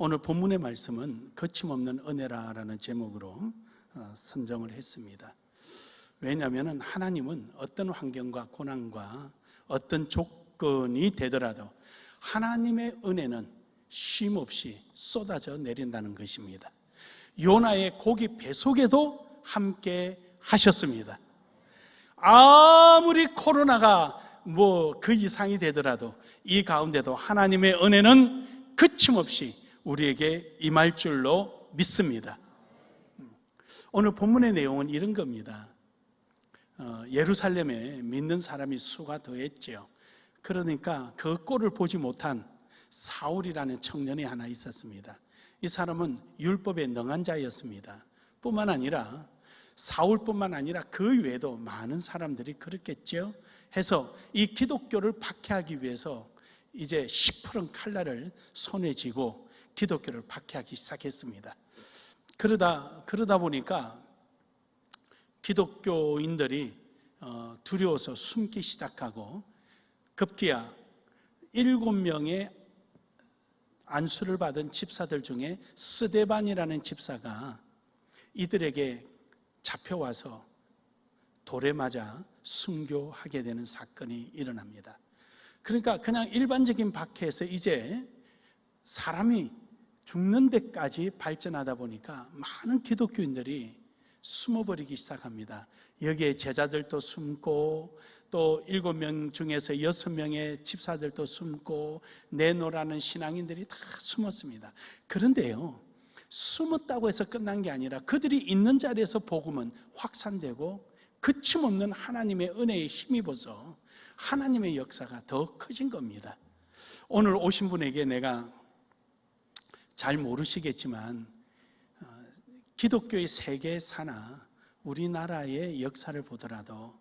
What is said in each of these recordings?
오늘 본문의 말씀은 거침없는 은혜라라는 제목으로 선정을 했습니다. 왜냐하면 하나님은 어떤 환경과 고난과 어떤 조건이 되더라도 하나님의 은혜는 쉼없이 쏟아져 내린다는 것입니다. 요나의 고기 뱃속에도 함께 하셨습니다. 아무리 코로나가 그 이상이 되더라도 이 가운데도 하나님의 은혜는 거침없이 우리에게 임할 줄로 믿습니다. 오늘 본문의 내용은 이런 겁니다. 예루살렘에 믿는 사람이 수가 더했죠. 그러니까 그 꼴을 보지 못한 사울이라는 청년이 하나 있었습니다. 이 사람은 율법에 능한 자였습니다. 뿐만 아니라 사울뿐만 아니라 그 외에도 많은 사람들이 그렇겠죠. 해서 이 기독교를 박해하기 위해서 이제 시퍼런 칼날을 손에 쥐고 기독교를 박해하기 시작했습니다. 그러다 보니까 기독교인들이 두려워서 숨기 시작하고 급기야 7명의 안수를 받은 집사들 중에 스데반이라는 집사가 이들에게 잡혀와서 돌에 맞아 순교하게 되는 사건이 일어납니다. 그러니까 그냥 일반적인 박해에서 이제 사람이 죽는 데까지 발전하다 보니까 많은 기독교인들이 숨어버리기 시작합니다. 여기에 제자들도 숨고 또 7명 중에서 6명의 집사들도 숨고 내노라는 신앙인들이 다 숨었습니다. 그런데요, 숨었다고 해서 끝난 게 아니라 그들이 있는 자리에서 복음은 확산되고 그침없는 하나님의 은혜에 힘입어서 하나님의 역사가 더 커진 겁니다. 오늘 오신 분에게 내가 잘 모르시겠지만 기독교의 세계사나 우리나라의 역사를 보더라도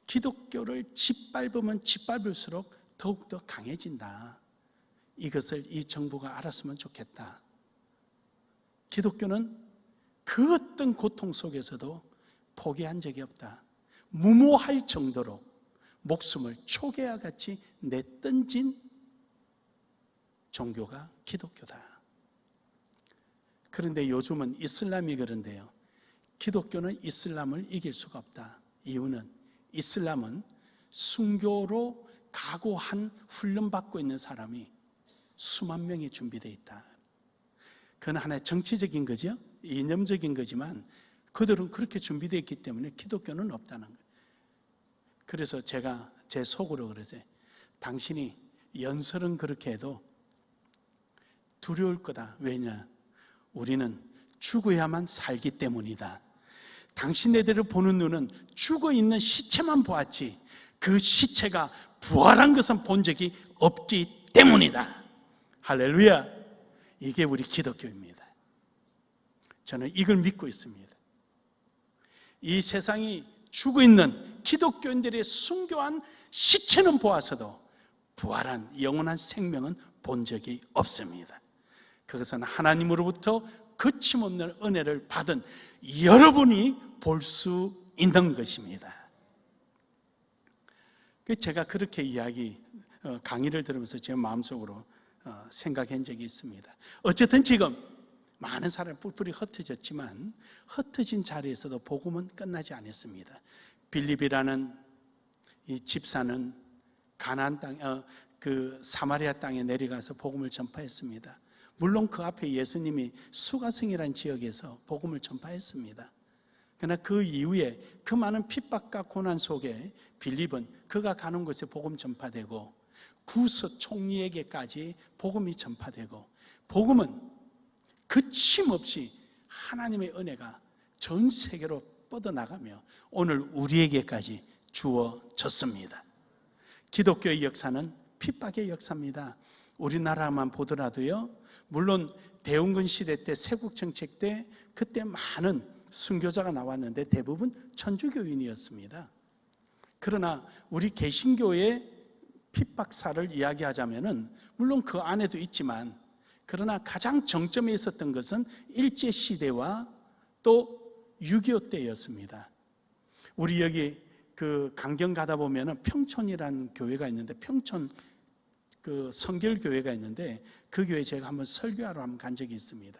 기독교를 짓밟으면 짓밟을수록 더욱더 강해진다. 이것을 이 정부가 알았으면 좋겠다. 기독교는 그 어떤 고통 속에서도 포기한 적이 없다. 무모할 정도로 목숨을 초계와 같이 내던진 종교가 기독교다. 그런데 요즘은 이슬람이 그런데요, 기독교는 이슬람을 이길 수가 없다. 이유는 이슬람은 순교로 각오한 훈련받고 있는 사람이 수만 명이 준비되어 있다. 그건 하나의 정치적인 거죠. 이념적인 거지만 그들은 그렇게 준비되어 있기 때문에 기독교는 없다는 거예요. 그래서 제가 제 속으로 그러세요. 당신이 연설은 그렇게 해도 두려울 거다. 왜냐? 우리는 죽어야만 살기 때문이다. 당신네들을 보는 눈은 죽어있는 시체만 보았지 그 시체가 부활한 것은 본 적이 없기 때문이다. 할렐루야. 이게 우리 기독교입니다. 저는 이걸 믿고 있습니다. 이 세상이 죽어있는 기독교인들의 순교한 시체는 보아서도 부활한 영원한 생명은 본 적이 없습니다. 그것은 하나님으로부터 거침없는 은혜를 받은 여러분이 볼 수 있는 것입니다. 제가 그렇게 강의를 들으면서 제 마음속으로 생각한 적이 있습니다. 어쨌든 지금 많은 사람이 뿔뿔이 흩어졌지만 흩어진 자리에서도 복음은 끝나지 않았습니다. 빌립이라는 이 집사는 가나안 땅, 사마리아 땅에 내려가서 복음을 전파했습니다. 물론 그 앞에 예수님이 수가성이라는 지역에서 복음을 전파했습니다. 그러나 그 이후에 그 많은 핍박과 고난 속에 빌립은 그가 가는 곳에 복음 전파되고 구스 총리에게까지 복음이 전파되고 복음은 그침없이 하나님의 은혜가 전 세계로 뻗어나가며 오늘 우리에게까지 주어졌습니다. 기독교의 역사는 핍박의 역사입니다. 우리나라만 보더라도요, 물론 대원군 시대 때 세국정책 때 그때 많은 순교자가 나왔는데 대부분 천주교인이었습니다. 그러나 우리 개신교의 핍박사를 이야기하자면은 물론 그 안에도 있지만 그러나 가장 정점에 있었던 것은 일제시대와 또 6.25 때였습니다. 우리 여기 강경 가다 보면은 평촌이라는 교회가 있는데 평촌 그 성결교회가 있는데 그 교회 제가 한번 설교하러 한번 간 적이 있습니다.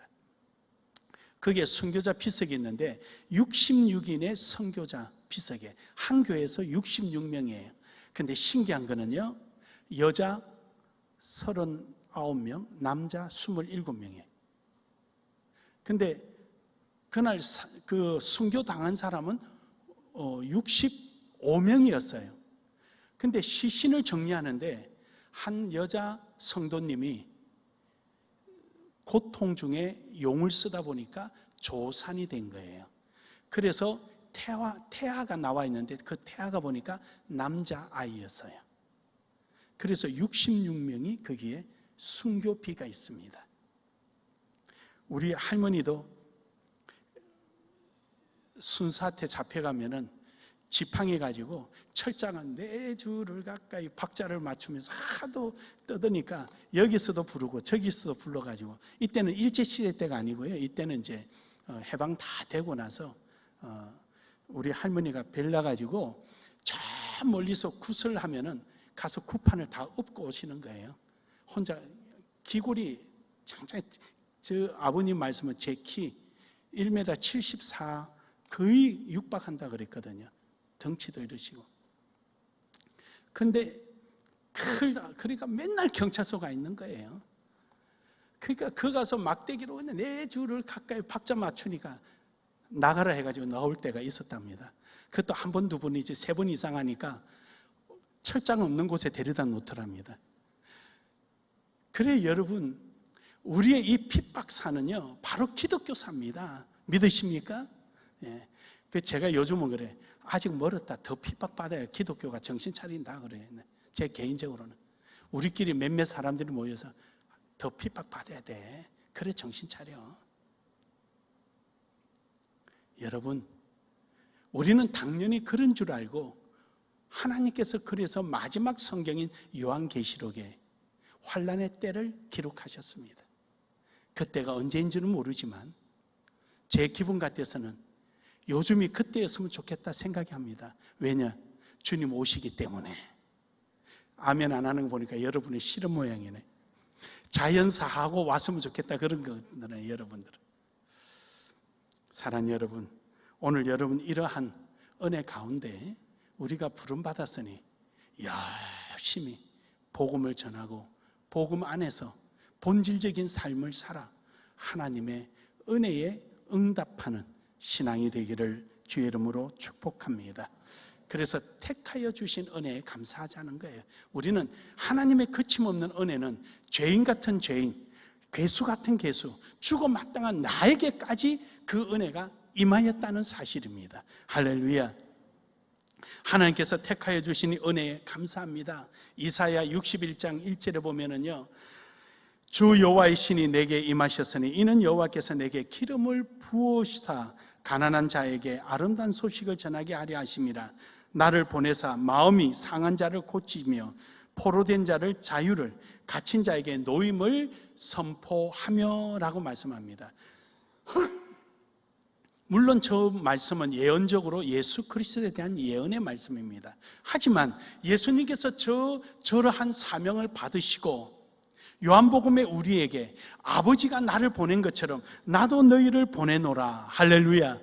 거기에 선교자 비석이 있는데 66인의 선교자 비석에 한 교회에서 66명이에요. 근데 신기한 거는요, 여자 39명, 남자 27명이에요. 근데 그날 그 순교 당한 사람은 65명이었어요. 근데 시신을 정리하는데 한 여자 성도님이 고통 중에 용을 쓰다 보니까 조산이 된 거예요. 그래서 태아가 나와 있는데 그 태아가 보니까 남자아이였어요. 그래서 66명이 거기에 순교비가 있습니다. 우리 할머니도 순사태 잡혀가면은 지팡이 가지고 철장을 4줄을 가까이 박자를 맞추면서 하도 떠드니까 여기서도 부르고 저기서도 불러가지고, 이때는 일제시대 때가 아니고요, 이때는 이제 해방 다 되고 나서 우리 할머니가 벨나가지고 저 멀리서 굿을 하면은 가서 굿판을 다 엎고 오시는 거예요. 혼자 기골이 장장, 저 아버님 말씀은 제 키 1m 74 거의 육박한다 그랬거든요. 덩치도 이러시고. 근데 그러니까 맨날 경찰서가 있는 거예요. 그러니까 그 가서 막대기로 그냥 4줄을 가까이 박자 맞추니까 나가라 해가지고 나올 때가 있었답니다. 그것도 한 번, 두 번, 이제 3번 이상 하니까 철장 없는 곳에 데려다 놓더랍니다. 그래 여러분, 우리의 이 핍박사는요 바로 기독교사입니다. 믿으십니까? 예. 제가 요즘은 그래, 아직 멀었다, 더 핍박받아야 기독교가 정신 차린다 그래. 제 개인적으로는 우리끼리 몇몇 사람들이 모여서 더 핍박받아야 돼, 그래 정신 차려. 여러분, 우리는 당연히 그런 줄 알고 하나님께서 그래서 마지막 성경인 요한계시록에 환난의 때를 기록하셨습니다. 그때가 언제인지는 모르지만 제 기분 같아서는 요즘이 그때였으면 좋겠다 생각이 합니다. 왜냐? 주님 오시기 때문에. 아멘 안 하는 거 보니까 여러분이 싫은 모양이네. 자연사하고 왔으면 좋겠다 그런 거잖아요, 여러분들은. 사랑하는 여러분, 오늘 여러분 이러한 은혜 가운데 우리가 부름받았으니 열심히 복음을 전하고 복음 안에서 본질적인 삶을 살아 하나님의 은혜에 응답하는 신앙이 되기를 주의 이름으로 축복합니다. 그래서 택하여 주신 은혜에 감사하자는 거예요. 우리는 하나님의 거침없는 은혜는 죄인 같은 죄인, 괴수 같은 괴수, 죽어 마땅한 나에게까지 그 은혜가 임하였다는 사실입니다. 할렐루야. 하나님께서 택하여 주신 은혜에 감사합니다. 이사야 61장 1절에 보면은요, 주 여호와의 신이 내게 임하셨으니 이는 여호와께서 내게 기름을 부으시사 가난한 자에게 아름다운 소식을 전하게 하려 하심이라. 나를 보내사 마음이 상한 자를 고치며 포로된 자를 자유를, 갇힌 자에게 노임을 선포하며 라고 말씀합니다. 물론 저 말씀은 예언적으로 예수 그리스도에 대한 예언의 말씀입니다. 하지만 예수님께서 저러한 사명을 받으시고 요한복음에 우리에게 아버지가 나를 보낸 것처럼 나도 너희를 보내노라. 할렐루야.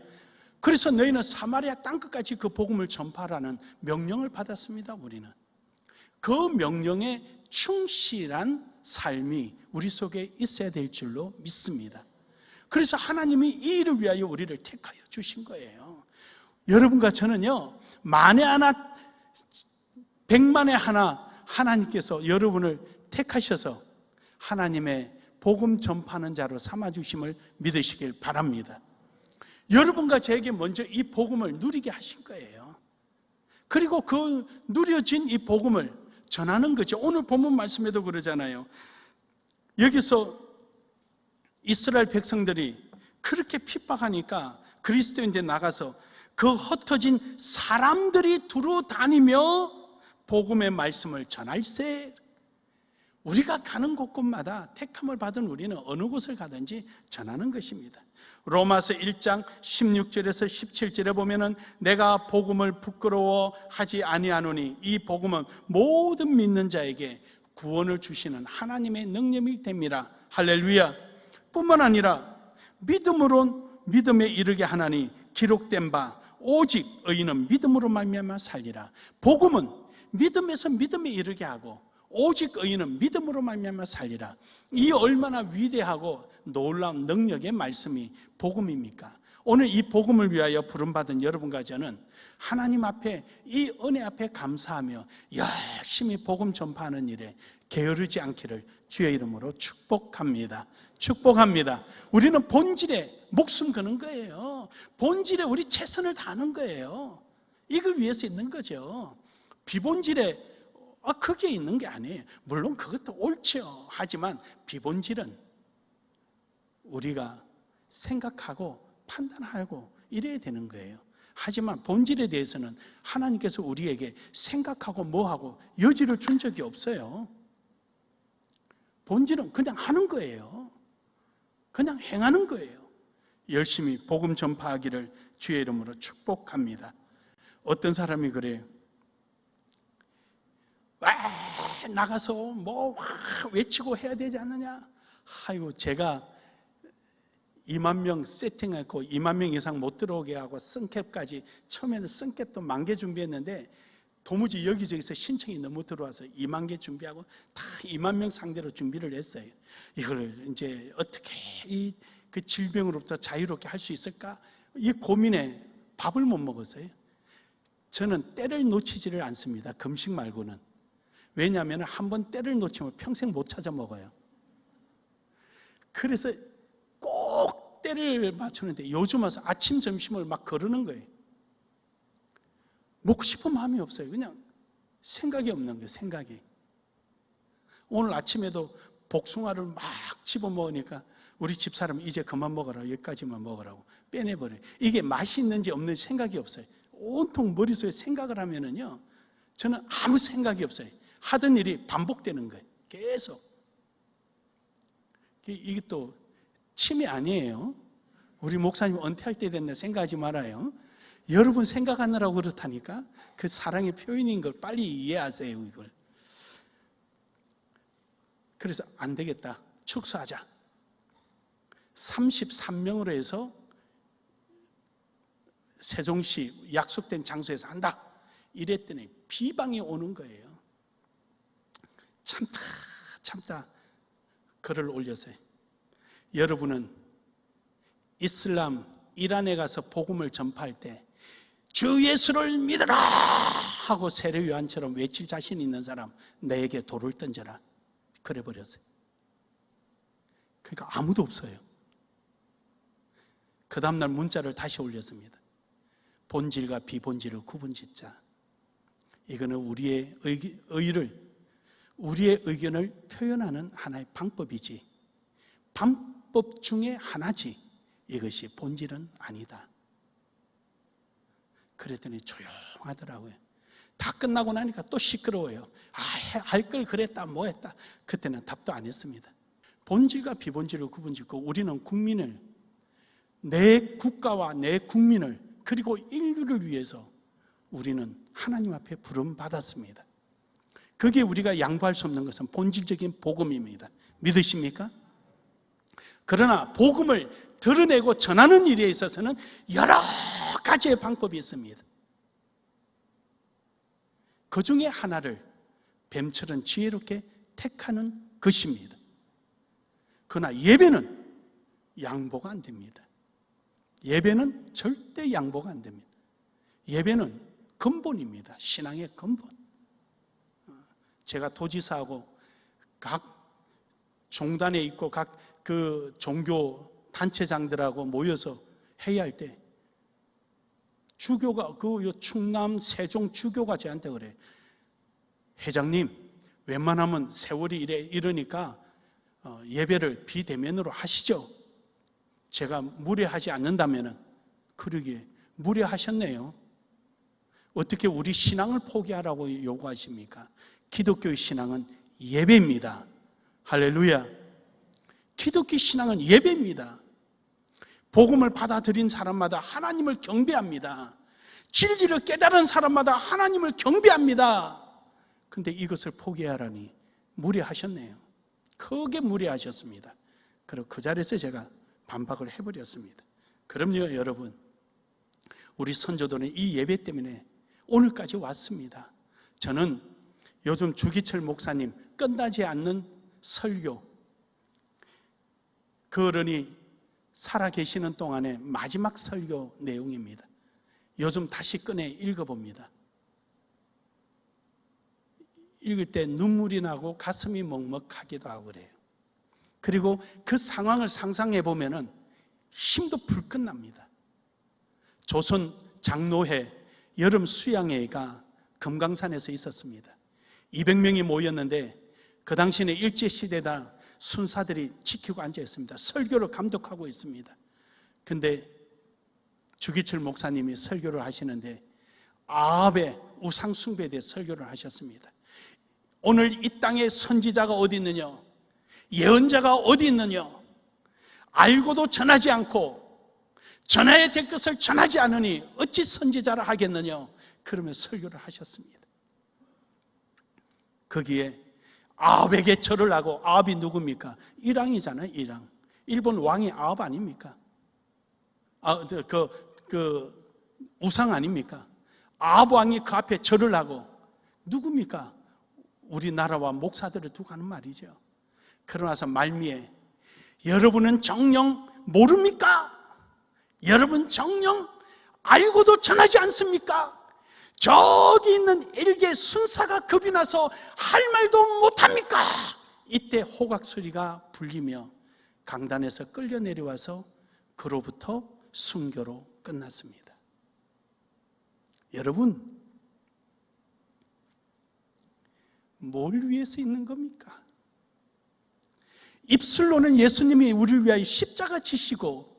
그래서 너희는 사마리아 땅끝까지 그 복음을 전파하라는 명령을 받았습니다. 우리는 그 명령에 충실한 삶이 우리 속에 있어야 될 줄로 믿습니다. 그래서 하나님이 이 일을 위하여 우리를 택하여 주신 거예요. 여러분과 저는요, 만에 하나, 100만에 하나 하나님께서 여러분을 택하셔서 하나님의 복음 전파하는 자로 삼아주심을 믿으시길 바랍니다. 여러분과 저에게 먼저 이 복음을 누리게 하신 거예요. 그리고 그 누려진 이 복음을 전하는 거죠. 오늘 본문 말씀에도 그러잖아요. 여기서 이스라엘 백성들이 그렇게 핍박하니까 그리스도인들 나가서 그 흩어진 사람들이 두루 다니며 복음의 말씀을 전할세. 우리가 가는 곳곳마다 택함을 받은 우리는 어느 곳을 가든지 전하는 것입니다. 로마서 1장 16절에서 17절에 보면은 내가 복음을 부끄러워하지 아니하노니 이 복음은 모든 믿는 자에게 구원을 주시는 하나님의 능력이 됩니다. 할렐루야. 뿐만 아니라 믿음에 이르게 하나니 기록된 바 오직 의인은 믿음으로 말미암아 살리라. 복음은 믿음에서 믿음에 이르게 하고 오직 의인은 믿음으로 말미암아 살리라. 이 얼마나 위대하고 놀라운 능력의 말씀이 복음입니까? 오늘 이 복음을 위하여 부름받은 여러분과 저는 하나님 앞에 이 은혜 앞에 감사하며 열심히 복음 전파하는 일에 게으르지 않기를 주의 이름으로 축복합니다. 축복합니다. 우리는 본질에 목숨 거는 거예요. 본질에 우리 최선을 다하는 거예요. 이걸 위해서 있는 거죠. 비본질에 그게 있는 게 아니에요. 물론 그것도 옳죠. 하지만 비본질은 우리가 생각하고 판단하고 이래야 되는 거예요. 하지만 본질에 대해서는 하나님께서 우리에게 생각하고 뭐하고 여지를 준 적이 없어요. 본질은 그냥 하는 거예요. 그냥 행하는 거예요. 열심히 복음 전파하기를 주의 이름으로 축복합니다. 어떤 사람이 그래요. 나가서 뭐 외치고 해야 되지 않느냐. 아이고, 제가 2만 명 세팅하고 2만 명 이상 못 들어오게 하고 승캡까지, 처음에는 승캡도 10,000개 준비했는데 도무지 여기저기서 신청이 너무 들어와서 2만 개 준비하고 다 2만 명 상대로 준비를 했어요. 이걸 이제 어떻게 그 질병으로부터 자유롭게 할 수 있을까? 이 고민에 밥을 못 먹었어요. 저는 때를 놓치지를 않습니다. 금식 말고는. 왜냐하면 한번 때를 놓치면 평생 못 찾아 먹어요. 그래서 꼭 때를 맞추는데 요즘 와서 아침 점심을 막 거르는 거예요. 먹고 싶은 마음이 없어요. 그냥 생각이 없는 거예요. 생각이. 오늘 아침에도 복숭아를 막 집어먹으니까 우리 집사람이 이제 그만 먹어라, 여기까지만 먹으라고 빼내버려요. 이게 맛이 있는지 없는지 생각이 없어요. 온통 머릿속에 생각을 하면은요, 저는 아무 생각이 없어요. 하던 일이 반복되는 거예요. 계속. 이게 또 치매 아니에요. 우리 목사님 은퇴할 때 됐나 생각하지 말아요. 여러분 생각하느라고 그렇다니까. 그 사랑의 표현인 걸 빨리 이해하세요. 이걸. 그래서 안 되겠다, 축소하자. 33명으로 해서 세종시 약속된 장소에서 한다 이랬더니 비방이 오는 거예요. 참다 글을 올렸어요. 여러분은 이슬람 이란에 가서 복음을 전파할 때 주 예수를 믿어라 하고 세례 요한처럼 외칠 자신 있는 사람 내게 돌을 던져라 그래 버렸어요. 그러니까 아무도 없어요. 그 다음날 문자를 다시 올렸습니다. 본질과 비본질을 구분짓자. 이거는 우리의 의견을 표현하는 하나의 방법이지, 방법 중에 하나지, 이것이 본질은 아니다. 그랬더니 조용하더라고요. 다 끝나고 나니까 또 시끄러워요. 할 걸 그랬다, 뭐 했다. 그때는 답도 안 했습니다. 본질과 비본질을 구분짓고 우리는 국민을, 내 국가와 내 국민을, 그리고 인류를 위해서 우리는 하나님 앞에 부름받았습니다. 그게 우리가 양보할 수 없는 것은 본질적인 복음입니다. 믿으십니까? 그러나 복음을 드러내고 전하는 일에 있어서는 여러 가지의 방법이 있습니다. 그 중에 하나를 뱀처럼 지혜롭게 택하는 것입니다. 그러나 예배는 양보가 안 됩니다. 예배는 절대 양보가 안 됩니다. 예배는 근본입니다. 신앙의 근본. 제가 도지사하고 각 종단에 있고 각 그 종교 단체장들하고 모여서 회의할 때 주교가, 충남 세종 주교가 저한테 그래요. 회장님, 웬만하면 세월이 이러니까 예배를 비대면으로 하시죠. 제가 무례하지 않는다면은. 그러기에 무례하셨네요. 어떻게 우리 신앙을 포기하라고 요구하십니까? 기독교의 신앙은 예배입니다. 할렐루야. 기독교 신앙은 예배입니다. 복음을 받아들인 사람마다 하나님을 경배합니다. 진리를 깨달은 사람마다 하나님을 경배합니다. 근데 이것을 포기하라니 무례하셨네요. 크게 무례하셨습니다. 그리고 그 자리에서 제가 반박을 해버렸습니다. 그럼요, 여러분. 우리 선조들은 이 예배 때문에 오늘까지 왔습니다. 저는 요즘 주기철 목사님 끝나지 않는 설교, 그 어른이 살아계시는 동안의 마지막 설교 내용입니다. 요즘 다시 꺼내 읽어봅니다. 읽을 때 눈물이 나고 가슴이 먹먹하기도 하고 그래요. 그리고 그 상황을 상상해 보면은 힘도 불끈 납니다. 조선 장로회 여름 수양회가 금강산에서 있었습니다. 200명이 모였는데 그 당시에는 일제시대다 순사들이 지키고 앉아 있습니다. 설교를 감독하고 있습니다. 근데 주기철 목사님이 설교를 하시는데 아합의 우상 숭배에 대해 설교를 하셨습니다. 오늘 이 땅에 선지자가 어디 있느냐? 예언자가 어디 있느냐? 알고도 전하지 않고 전해야 될 것을 전하지 않으니 어찌 선지자라 하겠느냐? 그러면 설교를 하셨습니다. 거기에 아합에게 절을 하고, 아합이 누굽니까? 일왕이잖아요. 일왕. 일본 왕이 아합 아닙니까? 우상 아닙니까? 아합 왕이 그 앞에 절을 하고, 누굽니까? 우리나라와 목사들을 두고 하는 말이죠. 그러나서 말미에 여러분은 정녕 모릅니까? 여러분 정녕 알고도 전하지 않습니까? 저기 있는 일개 순사가 겁이 나서 할 말도 못합니까? 이때 호각 소리가 불리며 강단에서 끌려 내려와서 그로부터 순교로 끝났습니다. 여러분, 뭘 위해서 있는 겁니까? 입술로는 예수님이 우리를 위하여 십자가 지시고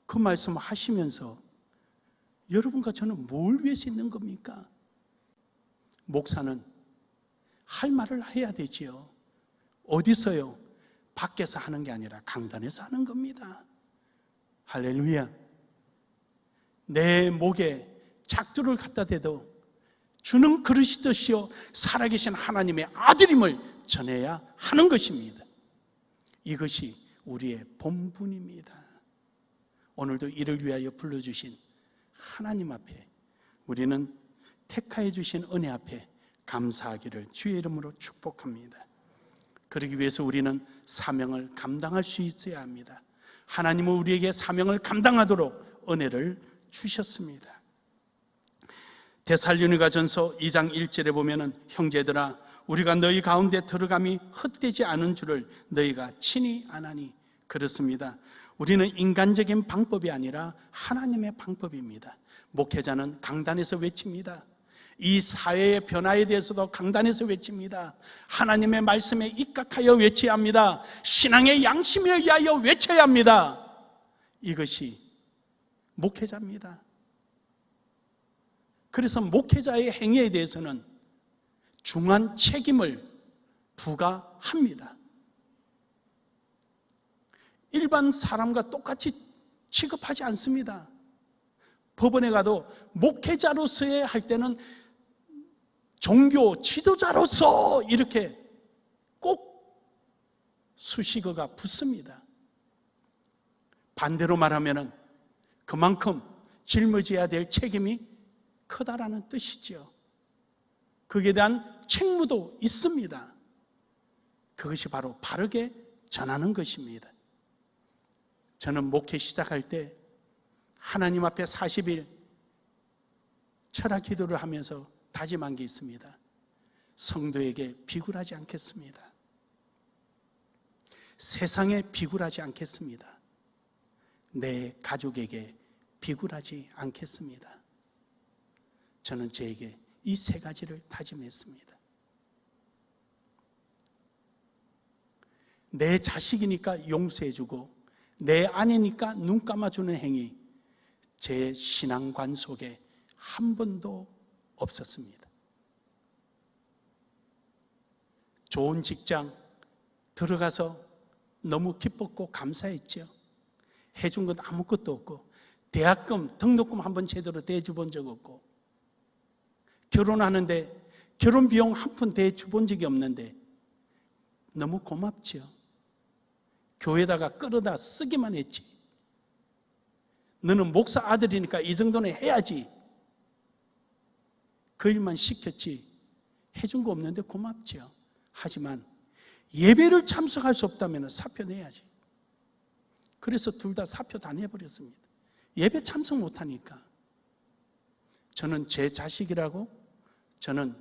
그 말씀을 하시면서 여러분과 저는 뭘 위해서 있는 겁니까? 목사는 할 말을 해야 되지요. 어디서요? 밖에서 하는 게 아니라 강단에서 하는 겁니다. 할렐루야. 내 목에 작두를 갖다 대도 주는 그릇이듯이요 살아계신 하나님의 아들임을 전해야 하는 것입니다. 이것이 우리의 본분입니다. 오늘도 이를 위하여 불러주신 하나님 앞에 우리는 택하여 주신 은혜 앞에 감사하기를 주의 이름으로 축복합니다. 그러기 위해서 우리는 사명을 감당할 수 있어야 합니다. 하나님은 우리에게 사명을 감당하도록 은혜를 주셨습니다. 데살로니가전서 2장 1절에 보면은 형제들아 우리가 너희 가운데 들어감이 헛되지 않은 줄을 너희가 친히 아나니. 그렇습니다. 우리는 인간적인 방법이 아니라 하나님의 방법입니다. 목회자는 강단에서 외칩니다. 이 사회의 변화에 대해서도 강단에서 외칩니다. 하나님의 말씀에 입각하여 외쳐야 합니다. 신앙의 양심에 의하여 외쳐야 합니다. 이것이 목회자입니다. 그래서 목회자의 행위에 대해서는 중한 책임을 부과합니다. 일반 사람과 똑같이 취급하지 않습니다. 법원에 가도 목회자로서의 할 때는 종교 지도자로서 이렇게 꼭 수식어가 붙습니다. 반대로 말하면 그만큼 짊어져야 될 책임이 크다라는 뜻이지요. 거기에 대한 책무도 있습니다. 그것이 바로 바르게 전하는 것입니다. 저는 목회 시작할 때 하나님 앞에 40일 철학 기도를 하면서 다짐한 게 있습니다. 성도에게 비굴하지 않겠습니다. 세상에 비굴하지 않겠습니다. 내 가족에게 비굴하지 않겠습니다. 저는 저에게 이 세 가지를 다짐했습니다. 내 자식이니까 용서해주고 내 아내니까 눈 감아주는 행위, 제 신앙관 속에 한 번도 없었습니다. 좋은 직장 들어가서 너무 기뻤고 감사했죠. 해준 건 아무것도 없고 대학금, 등록금 한 번 제대로 대주본 적 없고 결혼하는데 결혼 비용 한 푼 대주본 적이 없는데 너무 고맙지요. 교회에다가 끌어다 쓰기만 했지. 너는 목사 아들이니까 이 정도는 해야지. 그 일만 시켰지. 해준 거 없는데 고맙지요. 하지만 예배를 참석할 수 없다면 사표 내야지. 그래서 둘 다 사표 다 내버렸습니다. 예배 참석 못하니까. 저는 제 자식이라고 저는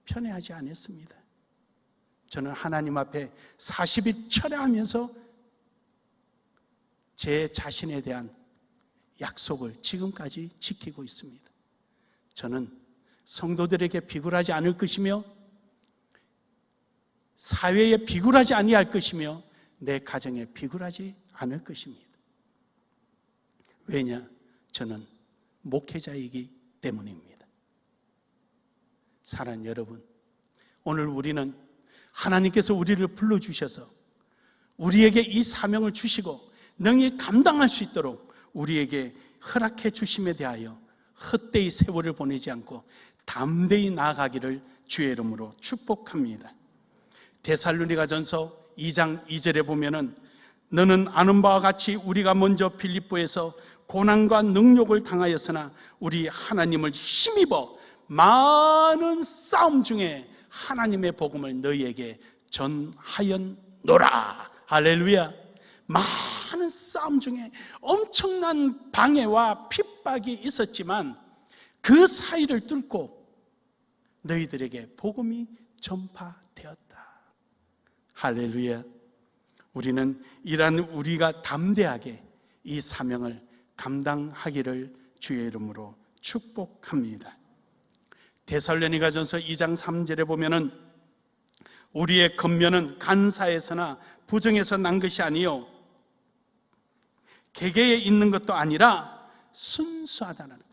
편애하지 않았습니다. 저는 하나님 앞에 40일 철야하면서 제 자신에 대한 약속을 지금까지 지키고 있습니다. 저는 성도들에게 비굴하지 않을 것이며 사회에 비굴하지 아니할 것이며 내 가정에 비굴하지 않을 것입니다. 왜냐? 저는 목회자이기 때문입니다. 사랑하는 여러분, 오늘 우리는 하나님께서 우리를 불러주셔서 우리에게 이 사명을 주시고 능히 감당할 수 있도록 우리에게 허락해 주심에 대하여 헛되이 세월을 보내지 않고 담대히 나아가기를 주의 이름으로 축복합니다. 데살로니가전서 2장 2절에 보면은 너는 아는 바와 같이 우리가 먼저 빌립보에서 고난과 능욕을 당하였으나 우리 하나님을 힘입어 많은 싸움 중에 하나님의 복음을 너희에게 전하였노라. 할렐루야. 많은 싸움 중에 엄청난 방해와 핍박이 있었지만 그 사이를 뚫고 너희들에게 복음이 전파되었다. 할렐루야. 우리는 이러한 우리가 담대하게 이 사명을 감당하기를 주의 이름으로 축복합니다. 데살로니가전서 2장 3절에 보면은 우리의 겉면은 간사에서나 부정에서 난 것이 아니요 계계에 있는 것도 아니라 순수하다는 것.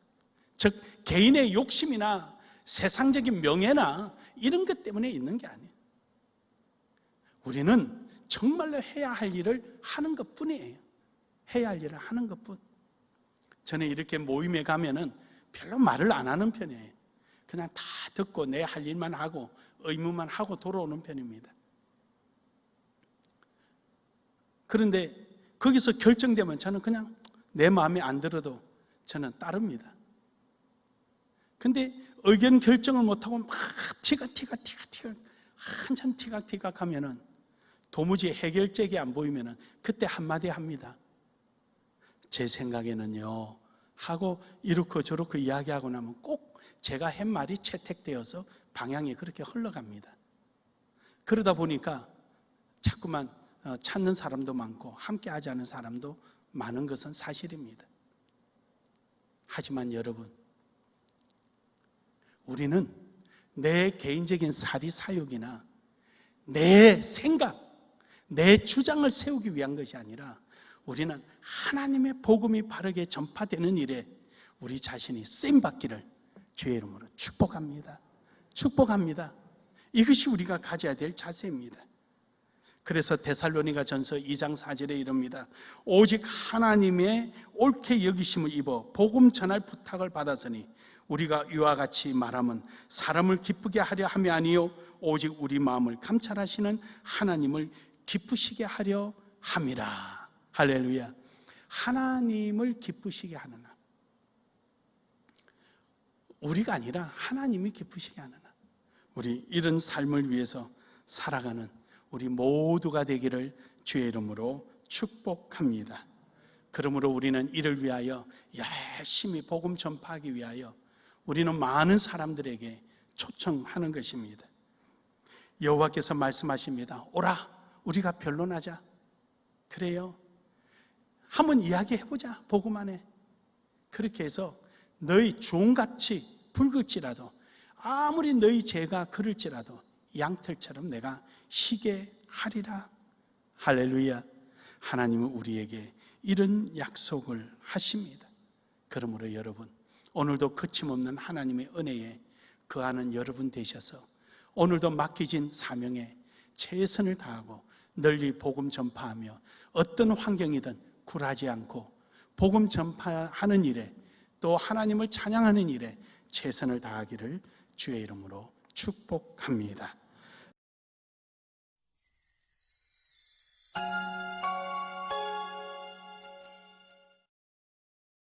즉 개인의 욕심이나 세상적인 명예나 이런 것 때문에 있는 게 아니에요. 우리는 정말로 해야 할 일을 하는 것뿐이에요. 해야 할 일을 하는 것뿐. 저는 이렇게 모임에 가면은 별로 말을 안 하는 편이에요. 그냥 다 듣고 내 할 일만 하고 의무만 하고 돌아오는 편입니다. 그런데 거기서 결정되면 저는 그냥 내 마음에 안 들어도 저는 따릅니다. 근데 의견 결정을 못하고 막 티각 한참 티각 하면은 도무지 해결책이 안 보이면은 그때 한마디 합니다. 제 생각에는요 하고 이렇고 저렇고 이야기하고 나면 꼭 제가 한 말이 채택되어서 방향이 그렇게 흘러갑니다. 그러다 보니까 자꾸만 찾는 사람도 많고 함께 하지 않은 사람도 많은 것은 사실입니다. 하지만 여러분, 우리는 내 개인적인 사리사욕이나 내 생각, 내 주장을 세우기 위한 것이 아니라 우리는 하나님의 복음이 바르게 전파되는 일에 우리 자신이 쓰임받기를 주의 이름으로 축복합니다. 축복합니다. 이것이 우리가 가져야 될 자세입니다. 그래서 데살로니가전서 2장 4절에 이릅니다. 오직 하나님의 옳게 여기심을 입어 복음 전할 부탁을 받았으니 우리가 이와 같이 말하면 사람을 기쁘게 하려 함이 아니요 오직 우리 마음을 감찰하시는 하나님을 기쁘시게 하려 함이라. 할렐루야. 하나님을 기쁘시게 하는 함. 우리가 아니라 하나님이 기쁘시게 하는 함. 우리 이런 삶을 위해서 살아가는 우리 모두가 되기를 주의 이름으로 축복합니다. 그러므로 우리는 이를 위하여 열심히 복음 전파하기 위하여 우리는 많은 사람들에게 초청하는 것입니다. 여호와께서 말씀하십니다. 오라, 우리가 변론하자. 그래요. 한번 이야기해보자. 복음 안에. 그렇게 해서 너희 종같이 붉을지라도 아무리 너희 죄가 그럴지라도 양털처럼 내가 희게 하리라. 할렐루야. 하나님은 우리에게 이런 약속을 하십니다. 그러므로 여러분, 오늘도 거침없는 하나님의 은혜에 거하는 여러분 되셔서 오늘도 맡겨진 사명에 최선을 다하고 널리 복음 전파하며 어떤 환경이든 굴하지 않고 복음 전파하는 일에 또 하나님을 찬양하는 일에 최선을 다하기를 주의 이름으로 축복합니다. 아.